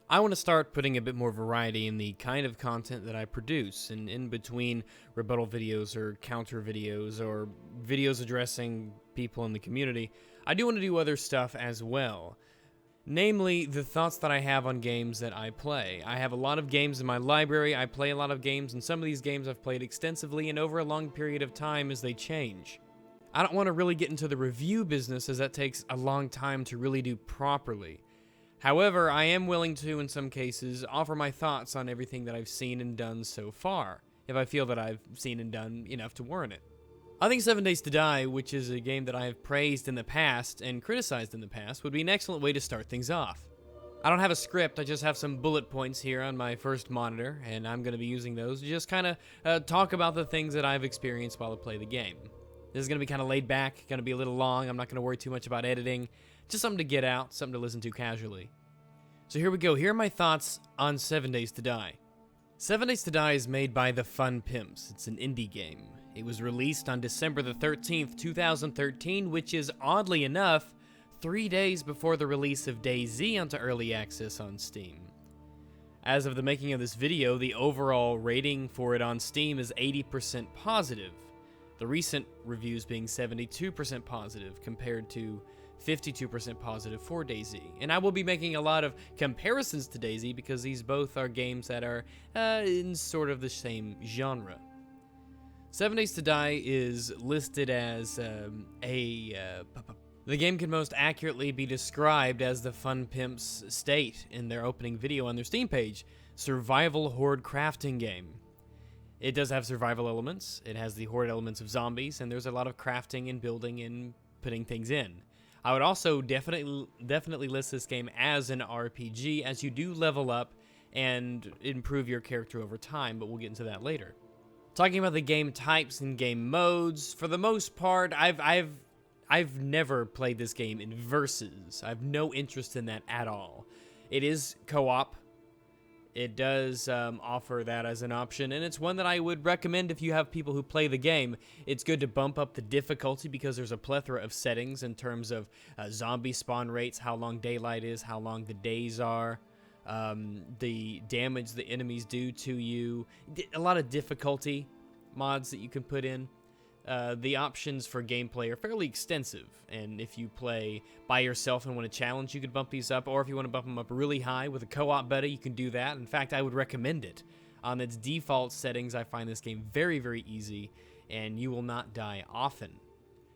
I want to start putting a bit more variety in the kind of content that I produce, and in between rebuttal videos or counter videos or videos addressing people in the community, I do want to do other stuff as well. Namely, the thoughts that I have on games that I play. I have a lot of games in my library, I play a lot of games, and some of these games I've played extensively and over a long period of time as they change. I don't want to really get into the review business as that takes a long time to really do properly. However, I am willing to, in some cases, offer my thoughts on everything that I've seen and done so far, if I feel that I've seen and done enough to warrant it. I think 7 Days to Die, which is a game that I have praised in the past and criticized in the past, would be an excellent way to start things off. I don't have a script, I just have some bullet points here on my first monitor, and I'm going to be using those to just kind of talk about the things that I've experienced while I play the game. This is going to be kind of laid back, going to be a little long, I'm not going to worry too much about editing, just something to get out, something to listen to casually. So here we go, here are my thoughts on 7 Days to Die. 7 Days to Die is made by The Fun Pimps. It's an indie game. It was released on December the 13th, 2013, which is, oddly enough, 3 days before the release of DayZ onto Early Access on Steam. As of the making of this video, the overall rating for it on Steam is 80% positive, the recent reviews being 72% positive compared to 52% positive for DayZ. And I will be making a lot of comparisons to DayZ because these both are games that are in sort of the same genre. 7 Days to Die is listed as the game can most accurately be described as the Fun Pimps state in their opening video on their Steam page, survival horde crafting game. It does have survival elements, it has the horde elements of zombies, and there's a lot of crafting and building and putting things in. I would also definitely list this game as an RPG, as you do level up and improve your character over time, but we'll get into that later. Talking about the game types and game modes, for the most part, I've never played this game in versus. I have no interest in that at all. It is co-op. It does offer that as an option, and it's one that I would recommend if you have people who play the game. It's good to bump up the difficulty because there's a plethora of settings in terms of zombie spawn rates, how long daylight is, how long the days are, the damage the enemies do to you, a lot of difficulty mods that you can put in. The options for gameplay are fairly extensive, and if you play by yourself and want a challenge, you could bump these up, or if you want to bump them up really high with a co-op buddy, you can do that. In fact, I would recommend it. On its default settings, I find this game very, very easy, and you will not die often.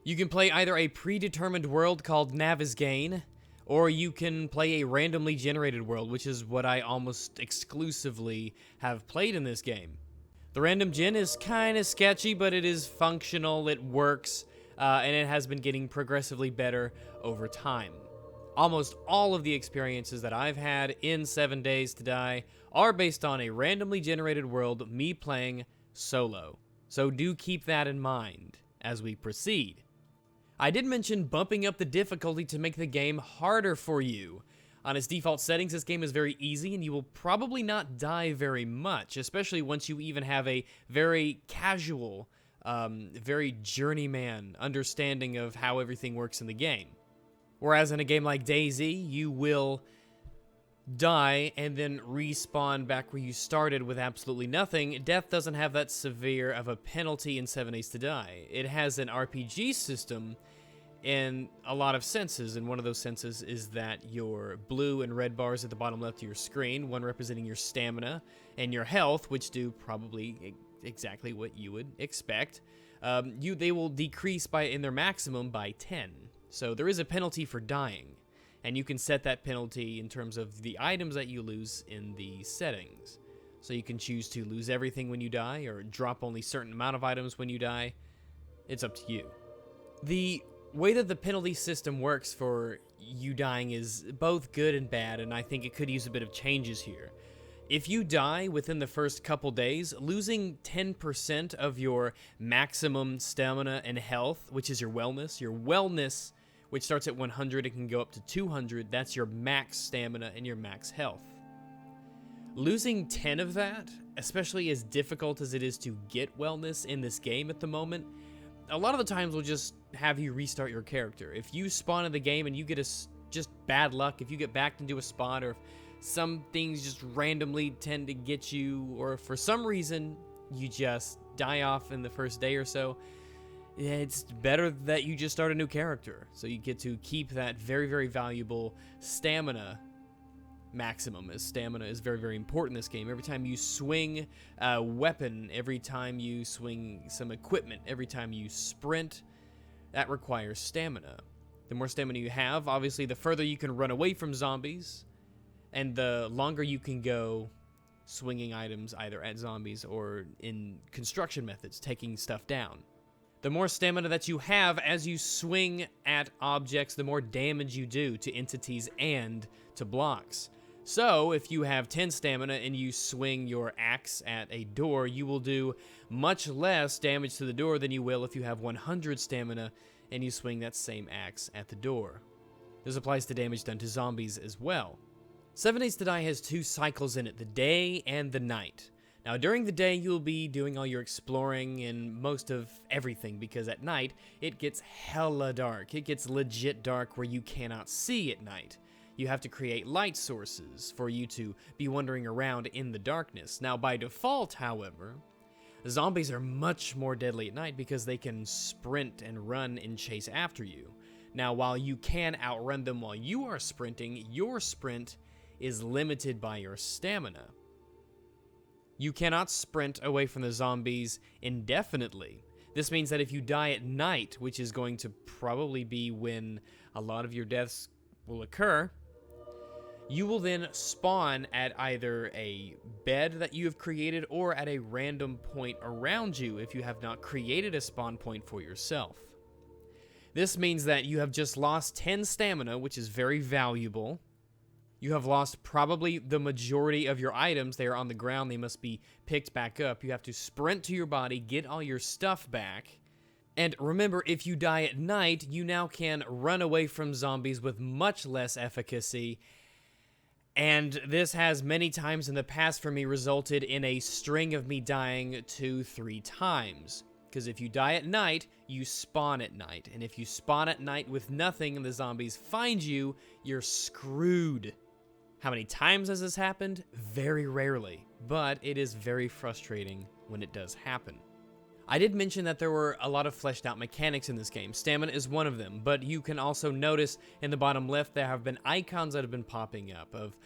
You can play either a predetermined world called Navezgane, or you can play a randomly generated world, which is what I almost exclusively have played in this game. The random gen is kind of sketchy, but it is functional, it works, and it has been getting progressively better over time. Almost all of the experiences that I've had in 7 Days to Die are based on a randomly generated world, me playing solo. So do keep that in mind as we proceed. I did mention bumping up the difficulty to make the game harder for you. On its default settings, this game is very easy, and you will probably not die very much, especially once you even have a very casual, very journeyman understanding of how everything works in the game. Whereas in a game like DayZ, you will die and then respawn back where you started with absolutely nothing. Death doesn't have that severe of a penalty in 7 Days to Die. It has an RPG system in a lot of senses, and one of those senses is that your blue and red bars at the bottom left of your screen, one representing your stamina and your health, which do probably exactly what you would expect. They will decrease in their maximum by 10. So there is a penalty for dying, and you can set that penalty in terms of the items that you lose in the settings. So you can choose to lose everything when you die, or drop only a certain amount of items when you die. It's up to you. The way that the penalty system works for you dying is both good and bad, and I think it could use a bit of changes here. If you die within the first couple days, losing 10% of your maximum stamina and health, which is your wellness, which starts at 100 and can go up to 200, that's your max stamina and your max health. Losing 10 of that, especially as difficult as it is to get wellness in this game at the moment, a lot of the times will just have you restart your character. If you spawn in the game and you get just bad luck, if you get backed into a spot, or if some things just randomly tend to get you, or for some reason, you just die off in the first day or so, it's better that you just start a new character. So you get to keep that very, very valuable stamina maximum, as stamina is very, very important in this game. Every time you swing a weapon, every time you swing some equipment, every time you sprint, that requires stamina. The more stamina you have, obviously, the further you can run away from zombies, and the longer you can go swinging items either at zombies or in construction methods, taking stuff down. The more stamina that you have as you swing at objects, the more damage you do to entities and to blocks. So, if you have 10 stamina and you swing your axe at a door, you will do much less damage to the door than you will if you have 100 stamina and you swing that same axe at the door. This applies to damage done to zombies as well. 7 Days to Die has 2 cycles in it, the day and the night. Now, during the day, you'll be doing all your exploring and most of everything, because at night, it gets hella dark. It gets legit dark where you cannot see at night. You have to create light sources for you to be wandering around in the darkness. Now, by default, however, zombies are much more deadly at night because they can sprint and run and chase after you. Now, while you can outrun them while you are sprinting, your sprint is limited by your stamina. You cannot sprint away from the zombies indefinitely. This means that if you die at night, which is going to probably be when a lot of your deaths will occur, you will then spawn at either a bed that you have created or at a random point around you if you have not created a spawn point for yourself. This means that you have just lost 10 stamina, which is very valuable. You have lost probably the majority of your items. They are on the ground. They must be picked back up. You have to sprint to your body, get all your stuff back. And remember, if you die at night, you now can run away from zombies with much less efficacy. And this has many times in the past for me resulted in a string of me dying 2-3 times. Because if you die at night, you spawn at night. And if you spawn at night with nothing and the zombies find you, you're screwed. How many times has this happened? Very rarely, but it is very frustrating when it does happen. I did mention that there were a lot of fleshed out mechanics in this game. Stamina is one of them, but you can also notice in the bottom left there have been icons that have been popping up of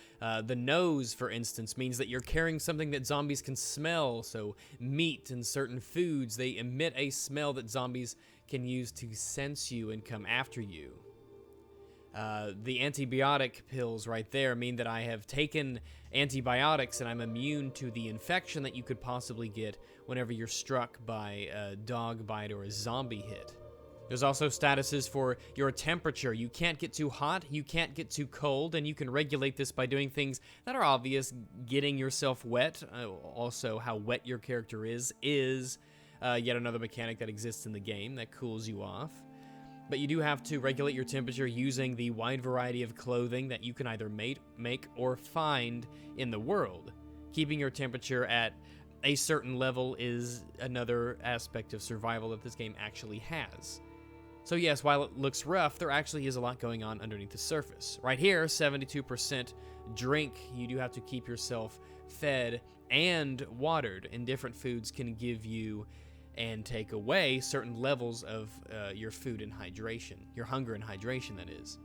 the nose, for instance, means that you're carrying something that zombies can smell. So meat and certain foods, they emit a smell that zombies can use to sense you and come after you. The antibiotic pills right there mean that I have taken antibiotics and I'm immune to the infection that you could possibly get whenever you're struck by a dog bite or a zombie hit. There's also statuses for your temperature. You can't get too hot, you can't get too cold, and you can regulate this by doing things that are obvious. Getting yourself wet, also how wet your character is yet another mechanic that exists in the game that cools you off. But you do have to regulate your temperature using the wide variety of clothing that you can either make or find in the world. Keeping your temperature at a certain level is another aspect of survival that this game actually has. So yes, while it looks rough, there actually is a lot going on underneath the surface. Right here, 72% drink. You do have to keep yourself fed and watered, and different foods can give you and take away certain levels of your food and hydration, your hunger and hydration, that is.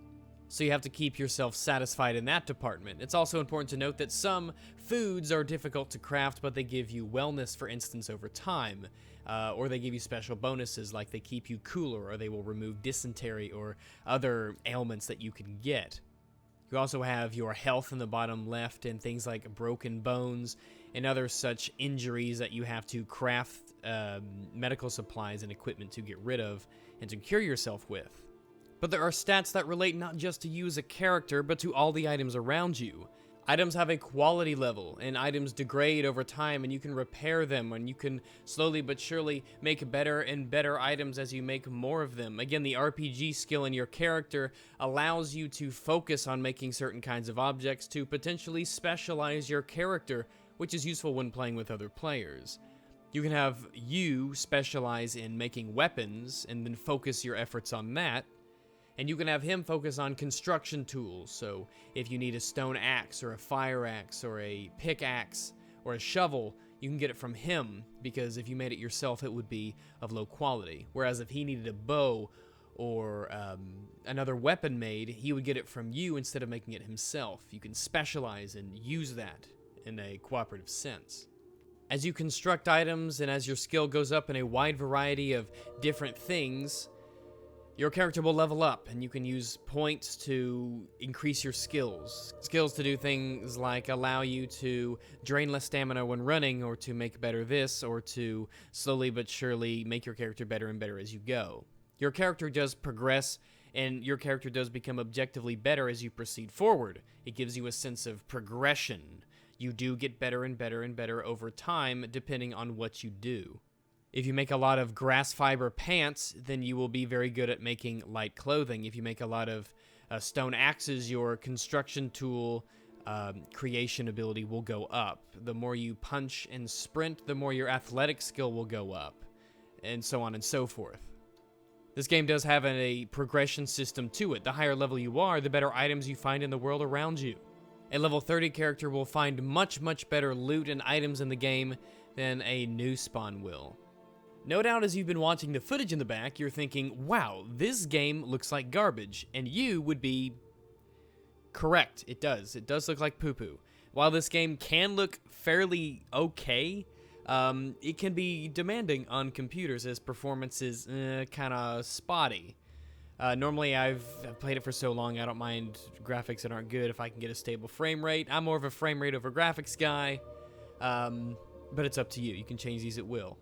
So you have to keep yourself satisfied in that department. It's also important to note that some foods are difficult to craft, but they give you wellness, for instance, over time, or they give you special bonuses, like they keep you cooler, or they will remove dysentery or other ailments that you can get. You also have your health in the bottom left, and things like broken bones and other such injuries that you have to craft medical supplies and equipment to get rid of and to cure yourself with. But there are stats that relate not just to you as a character, but to all the items around you. Items have a quality level, and items degrade over time, and you can repair them, and you can slowly but surely make better and better items as you make more of them. Again, the RPG skill in your character allows you to focus on making certain kinds of objects to potentially specialize your character, which is useful when playing with other players. You can have you specialize in making weapons, and then focus your efforts on that. And you can have him focus on construction tools. So if you need a stone axe or a fire axe or a pickaxe or a shovel, you can get it from him, because if you made it yourself, it would be of low quality. Whereas if he needed a bow or another weapon made, he would get it from you instead of making it himself. You can specialize and use that in a cooperative sense. As you construct items and as your skill goes up in a wide variety of different things, your character will level up, and you can use points to increase your skills. Skills to do things like allow you to drain less stamina when running, or to make better this, or to slowly but surely make your character better and better as you go. Your character does progress, and your character does become objectively better as you proceed forward. It gives you a sense of progression. You do get better and better and better over time, depending on what you do. If you make a lot of grass fiber pants, then you will be very good at making light clothing. If you make a lot of stone axes, your construction tool creation ability will go up. The more you punch and sprint, the more your athletic skill will go up, and so on and so forth. This game does have a progression system to it. The higher level you are, the better items you find in the world around you. A level 30 character will find much, much better loot and items in the game than a new spawn will. No doubt as you've been watching the footage in the back, you're thinking, wow, this game looks like garbage, and you would be correct. It does. It does look like poo-poo. While this game can look fairly okay, it can be demanding on computers as performance is kind of spotty. Normally, I've played it for so long, I don't mind graphics that aren't good if I can get a stable frame rate. I'm more of a frame rate over graphics guy, but it's up to you. You can change these at will.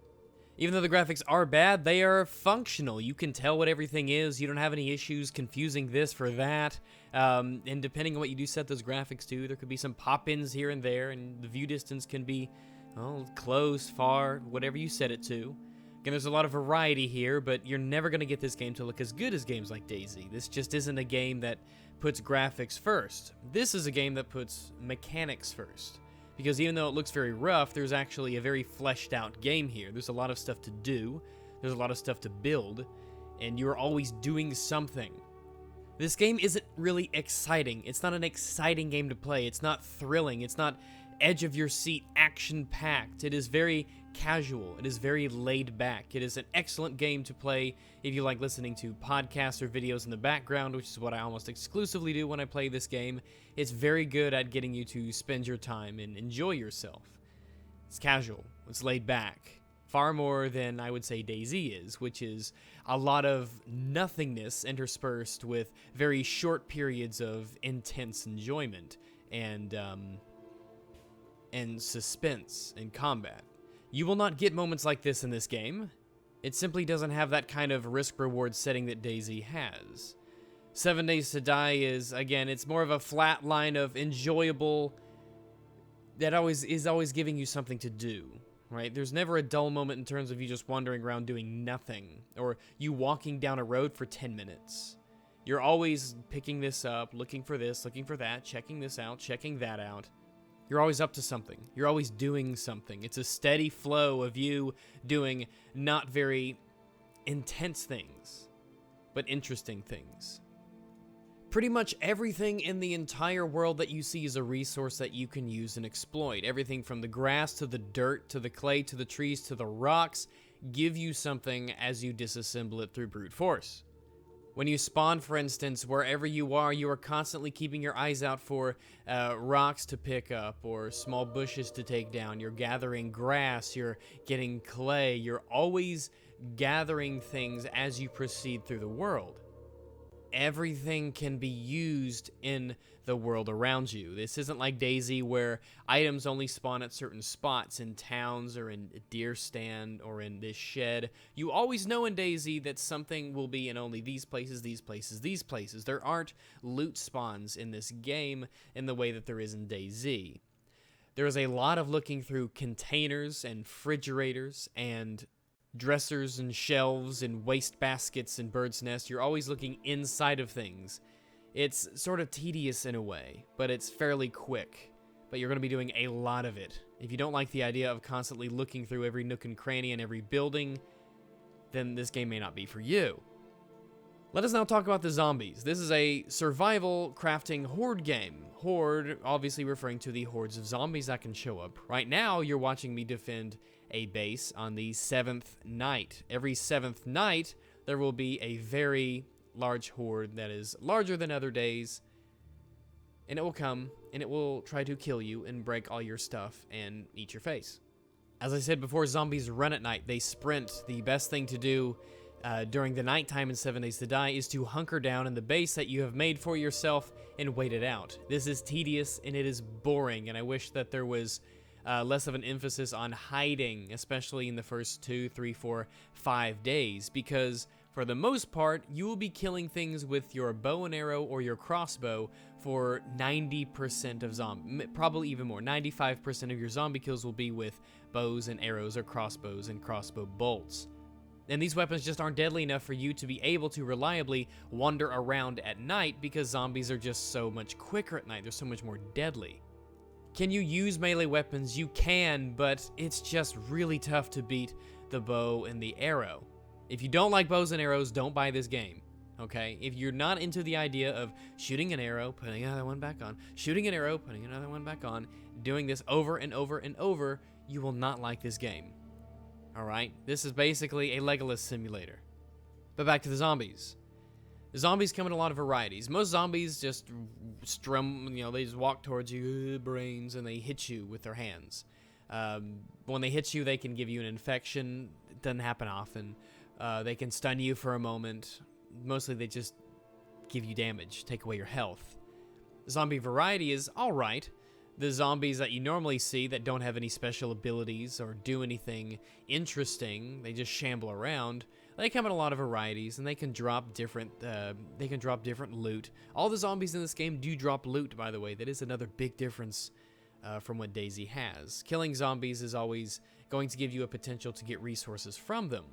Even though the graphics are bad, they are functional. You can tell what everything is. You don't have any issues confusing this for that. And depending on what you do set those graphics to, there could be some pop-ins here and there, and the view distance can be, well, close, far, whatever you set it to. Again, there's a lot of variety here, but you're never going to get this game to look as good as games like DayZ. This just isn't a game that puts graphics first. This is a game that puts mechanics first. Because even though it looks very rough, there's actually a very fleshed out game here. There's a lot of stuff to do, there's a lot of stuff to build, and you're always doing something. This game isn't really exciting. It's not an exciting game to play. It's not thrilling. It's not edge of your seat, action-packed. It is very casual. It is very laid back. It is an excellent game to play if you like listening to podcasts or videos in the background, which is what I almost exclusively do when I play this game. It's very good at getting you to spend your time and enjoy yourself. It's casual. It's laid back. Far more than I would say DayZ is, which is a lot of nothingness interspersed with very short periods of intense enjoyment and suspense and combat. You will not get moments like this in this game. It simply doesn't have that kind of risk-reward setting that DayZ has. 7 Days to Die is, again, it's more of a flat line of enjoyable that is always giving you something to do, right? There's never a dull moment in terms of you just wandering around doing nothing, or you walking down a road for 10 minutes. You're always picking this up, looking for this, looking for that, checking this out, checking that out. You're always up to something. You're always doing something. It's a steady flow of you doing not very intense things, but interesting things. Pretty much everything in the entire world that you see is a resource that you can use and exploit. Everything from the grass to the dirt to the clay to the trees to the rocks give you something as you disassemble it through brute force. When you spawn, for instance, wherever you are constantly keeping your eyes out for rocks to pick up or small bushes to take down. You're gathering grass, you're getting clay, you're always gathering things as you proceed through the world. Everything can be used in the world around you. This isn't like DayZ where items only spawn at certain spots in towns or in a deer stand or in this shed. You always know in DayZ that something will be in only these places, these places, these places. There aren't loot spawns in this game in the way that there is in DayZ. There is a lot of looking through containers and refrigerators and dressers and shelves and waste baskets and bird's nests. You're always looking inside of things. It's sort of tedious in a way, but it's fairly quick. But you're going to be doing a lot of it. If you don't like the idea of constantly looking through every nook and cranny and every building, then this game may not be for you. Let us now talk about the zombies. This is a survival crafting horde game. Horde, obviously referring to the hordes of zombies that can show up. Right now, you're watching me defend a base on the 7th night. Every 7th night, there will be a very large horde that is larger than other days, and it will come, and it will try to kill you and break all your stuff and eat your face. As I said before, zombies run at night. They sprint. The best thing to do during the nighttime in 7 Days to Die is to hunker down in the base that you have made for yourself and wait it out. This is tedious and it is boring, and I wish that there was less of an emphasis on hiding, especially in the first 2, 3, 4, 5 days, because for the most part, you will be killing things with your bow and arrow or your crossbow for 90% of zombie, probably even more. 95% of your zombie kills will be with bows and arrows or crossbows and crossbow bolts. And these weapons just aren't deadly enough for you to be able to reliably wander around at night because zombies are just so much quicker at night. They're so much more deadly. Can you use melee weapons? You can, but it's just really tough to beat the bow and the arrow. If you don't like bows and arrows, don't buy this game, okay? If you're not into the idea of shooting an arrow, putting another one back on, shooting an arrow, putting another one back on, doing this over and over and over, you will not like this game. Alright, this is basically a Legolas simulator. But back to the zombies. The zombies come in a lot of varieties. Most zombies just they just walk towards you, brains, and they hit you with their hands. When they hit you, they can give you an infection. It doesn't happen often. They can stun you for a moment. Mostly they just give you damage, take away your health. Zombie variety is alright. The zombies that you normally see that don't have any special abilities or do anything interesting, they just shamble around. They come in a lot of varieties, and they can drop different loot. All the zombies in this game do drop loot, by the way. That is another big difference from what DayZ has. Killing zombies is always going to give you a potential to get resources from them.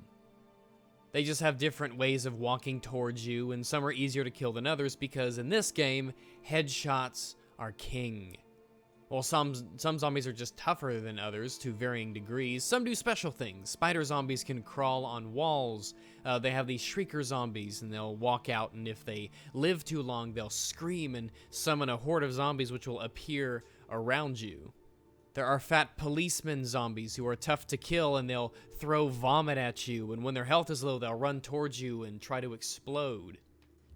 They just have different ways of walking towards you, and some are easier to kill than others because in this game, headshots are king. While some zombies are just tougher than others to varying degrees, some do special things. Spider zombies can crawl on walls. They have these shrieker zombies, and they'll walk out, and if they live too long, they'll scream and summon a horde of zombies which will appear around you. There are fat policeman zombies who are tough to kill, and they'll throw vomit at you, and when their health is low, they'll run towards you and try to explode.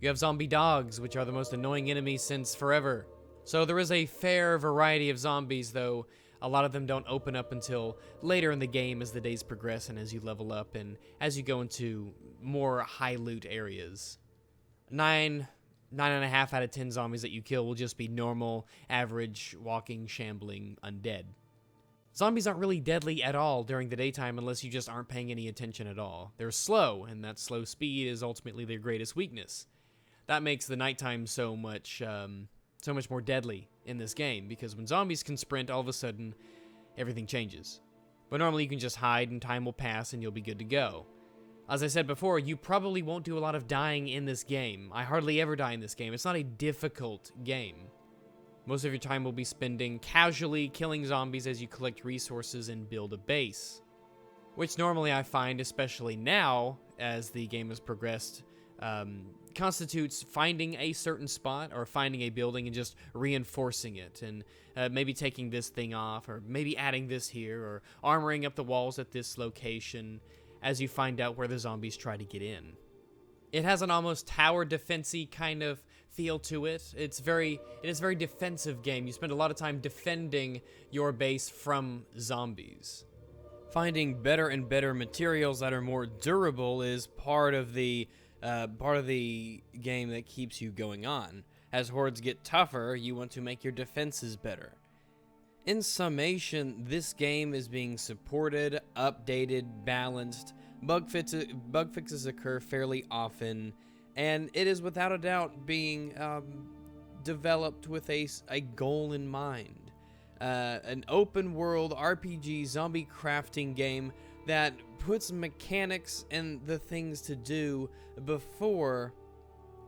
You have zombie dogs, which are the most annoying enemies since forever. So there is a fair variety of zombies, though a lot of them don't open up until later in the game as the days progress and as you level up and as you go into more high loot areas. 9.5 out of 10 zombies that you kill will just be normal, average, walking, shambling undead. Zombies aren't really deadly at all during the daytime unless you just aren't paying any attention at all. They're slow, and that slow speed is ultimately their greatest weakness. That makes the nighttime so much more deadly in this game, because when zombies can sprint, all of a sudden, everything changes. But normally you can just hide and time will pass and you'll be good to go. As I said before, you probably won't do a lot of dying in this game. I hardly ever die in this game. It's not a difficult game. Most of your time will be spending casually killing zombies as you collect resources and build a base. Which normally I find, especially now, as the game has progressed, constitutes finding a certain spot or finding a building and just reinforcing it, and maybe taking this thing off, or maybe adding this here, or armoring up the walls at this location as you find out where the zombies try to get in. It has an almost tower defense-y kind of feel to it. It is a very defensive game. You spend a lot of time defending your base from zombies. Finding better and better materials that are more durable is part of the game that keeps you going on. As hordes get tougher, you want to make your defenses better. In summation, this game is being supported, updated, balanced, bug fixes occur fairly often, and it is without a doubt being developed with a goal in mind. An open world RPG zombie crafting game that puts mechanics and the things to do before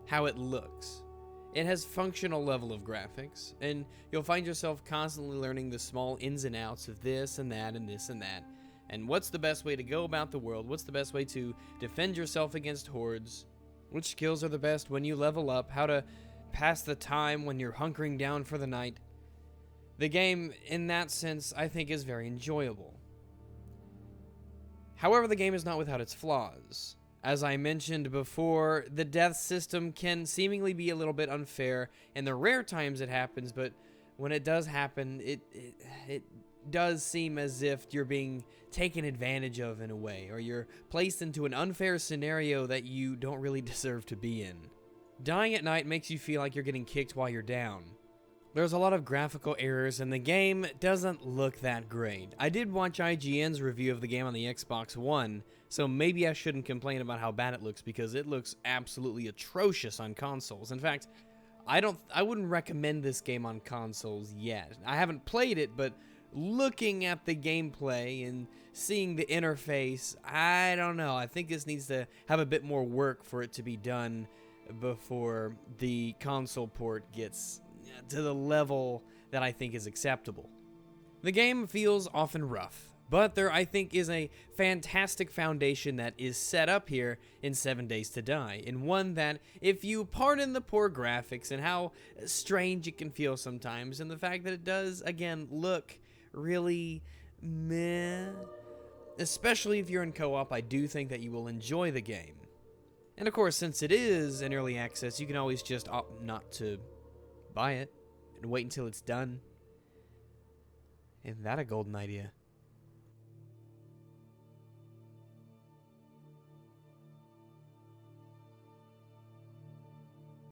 how it looks. It has functional level of graphics, and you'll find yourself constantly learning the small ins and outs of this and that and this and that, and what's the best way to go about the world, what's the best way to defend yourself against hordes, which skills are the best when you level up, how to pass the time when you're hunkering down for the night. The game, in that sense, I think is very enjoyable. However, the game is not without its flaws. As I mentioned before, the death system can seemingly be a little bit unfair in the rare times it happens, but when it does happen, it does seem as if you're being taken advantage of in a way, or you're placed into an unfair scenario that you don't really deserve to be in. Dying at night makes you feel like you're getting kicked while you're down. There's a lot of graphical errors, and the game doesn't look that great. I did watch IGN's review of the game on the Xbox One, so maybe I shouldn't complain about how bad it looks, because it looks absolutely atrocious on consoles. In fact, I wouldn't recommend this game on consoles yet. I haven't played it, but looking at the gameplay and seeing the interface, I don't know. I think this needs to have a bit more work for it to be done before the console port gets to the level that I think is acceptable. The game feels often rough, but there I think is a fantastic foundation that is set up here in 7 Days to Die, and one that, if you pardon the poor graphics and how strange it can feel sometimes, and the fact that it does, again, look really meh, especially if you're in co-op, I do think that you will enjoy the game. And of course, since it is in early access, you can always just opt not to buy it and wait until it's done. Isn't that a golden idea?